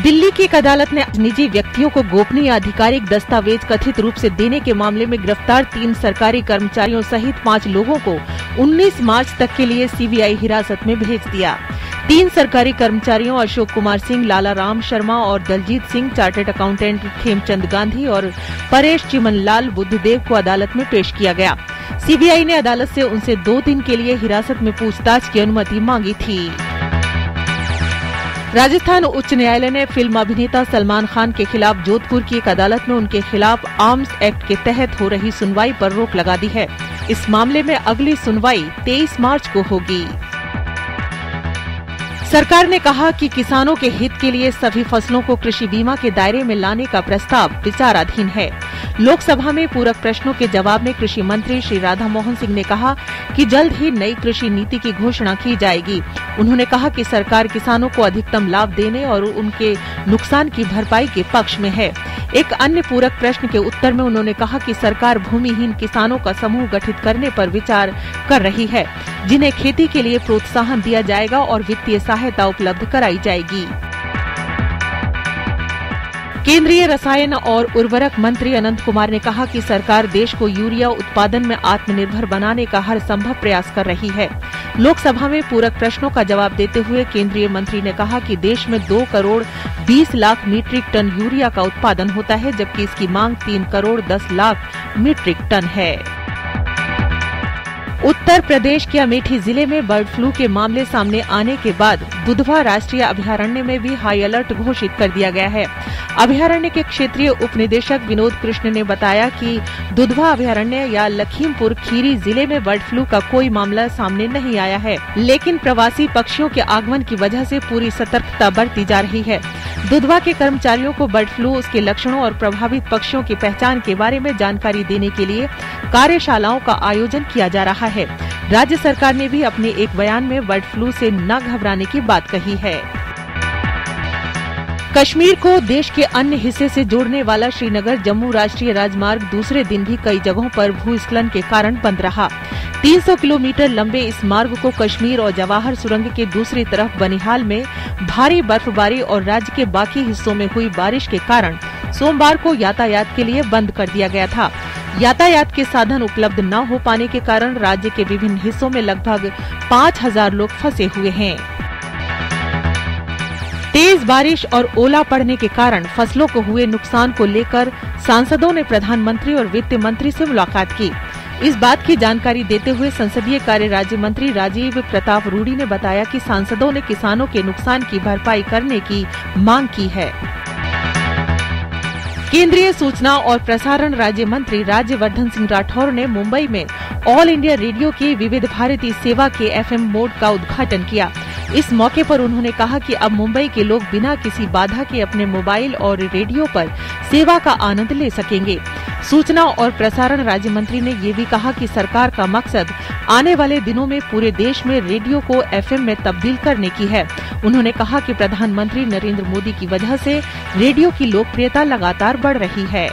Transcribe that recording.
दिल्ली की एक अदालत ने निजी व्यक्तियों को गोपनीय आधिकारिक दस्तावेज कथित रूप से देने के मामले में गिरफ्तार 3 सरकारी कर्मचारियों सहित 5 लोगों को 19 मार्च तक के लिए सीबीआई हिरासत में भेज दिया। 3 सरकारी कर्मचारियों अशोक कुमार सिंह, लाला राम शर्मा और दलजीत सिंह, चार्टर्ड अकाउंटेंट खेमचंद गांधी और परेश चिमनलाल बुद्धदेव को अदालत में पेश किया गया। सीबीआई ने अदालत से उनसे 2 दिन के लिए हिरासत में पूछताछ की अनुमति मांगी थी। राजस्थान उच्च न्यायालय ने फिल्म अभिनेता सलमान खान के खिलाफ जोधपुर की एक अदालत में उनके खिलाफ आर्म्स एक्ट के तहत हो रही सुनवाई पर रोक लगा दी है। इस मामले में अगली सुनवाई 23 मार्च को होगी। सरकार ने कहा कि किसानों के हित के लिए सभी फसलों को कृषि बीमा के दायरे में लाने का प्रस्ताव विचाराधीन है। लोकसभा में पूरक प्रश्नों के जवाब में कृषि मंत्री श्री राधा मोहन सिंह ने कहा कि जल्द ही नई कृषि नीति की घोषणा की जाएगी। उन्होंने कहा कि सरकार किसानों को अधिकतम लाभ देने और उनके नुकसान की भरपाई के पक्ष में है। एक अन्य पूरक प्रश्न के उत्तर में उन्होंने कहा कि सरकार भूमिहीन किसानों का समूह गठित करने पर विचार कर रही है, जिन्हें खेती के लिए प्रोत्साहन दिया जाएगा और वित्तीय सहायता उपलब्ध कराई जाएगी। केंद्रीय रसायन और उर्वरक मंत्री अनंत कुमार ने कहा कि सरकार देश को यूरिया उत्पादन में आत्मनिर्भर बनाने का हर संभव प्रयास कर रही है। लोकसभा में पूरक प्रश्नों का जवाब देते हुए केंद्रीय मंत्री ने कहा कि देश में 2 crore 20 lakh metric ton urea का उत्पादन होता है, जबकि इसकी मांग 3 करोड़ 10 लाख मीट्रिक टन है। उत्तर प्रदेश के अमेठी जिले में बर्ड फ्लू के मामले सामने आने के बाद दुधवा राष्ट्रीय अभयारण्य में भी हाई अलर्ट घोषित कर दिया गया है। अभयारण्य के क्षेत्रीय उप निदेशक विनोद कृष्ण ने बताया कि दुधवा अभयारण्य या लखीमपुर खीरी जिले में बर्ड फ्लू का कोई मामला सामने नहीं आया है, लेकिन प्रवासी पक्षियों के आगमन की वजह से पूरी सतर्कता बरती जा रही है। दुधवा के कर्मचारियों को बर्ड फ्लू, उसके लक्षणों और प्रभावित पक्षियों की पहचान के बारे में जानकारी देने के लिए कार्यशालाओं का आयोजन किया जा रहा है। राज्य सरकार ने भी अपने एक बयान में बर्ड फ्लू से न घबराने की बात कही है। कश्मीर को देश के अन्य हिस्से से जोड़ने वाला श्रीनगर जम्मू राष्ट्रीय राजमार्ग दूसरे दिन भी कई जगहों पर भूस्खलन के कारण बंद रहा। 300 किलोमीटर लंबे इस मार्ग को कश्मीर और जवाहर सुरंग के दूसरी तरफ बनिहाल में भारी बर्फबारी और राज्य के बाकी हिस्सों में हुई बारिश के कारण सोमवार को यातायात के लिए बंद कर दिया गया था। यातायात के साधन उपलब्ध न हो पाने के कारण राज्य के विभिन्न हिस्सों में लगभग 5000 लोग फंसे हुए हैं। तेज बारिश और ओला पड़ने के कारण फसलों को हुए नुकसान को लेकर सांसदों ने प्रधानमंत्री और वित्त मंत्री से मुलाकात की। इस बात की जानकारी देते हुए संसदीय कार्य राज्य मंत्री राजीव प्रताप रूडी ने बताया कि सांसदों ने किसानों के नुकसान की भरपाई करने की मांग की है। केंद्रीय सूचना और प्रसारण राज्य मंत्री राज्यवर्धन सिंह राठौर ने मुंबई में ऑल इंडिया रेडियो की विविध भारती सेवा के FM मोड का उद्घाटन किया। इस मौके पर उन्होंने कहा कि अब मुंबई के लोग बिना किसी बाधा के अपने मोबाइल और रेडियो पर सेवा का आनंद ले सकेंगे। सूचना और प्रसारण राज्य मंत्री ने ये भी कहा कि सरकार का मकसद आने वाले दिनों में पूरे देश में रेडियो को FM में तब्दील करने की है। उन्होंने कहा कि प्रधानमंत्री नरेंद्र मोदी की वजह से रेडियो की लोकप्रियता लगातार बढ़ रही है।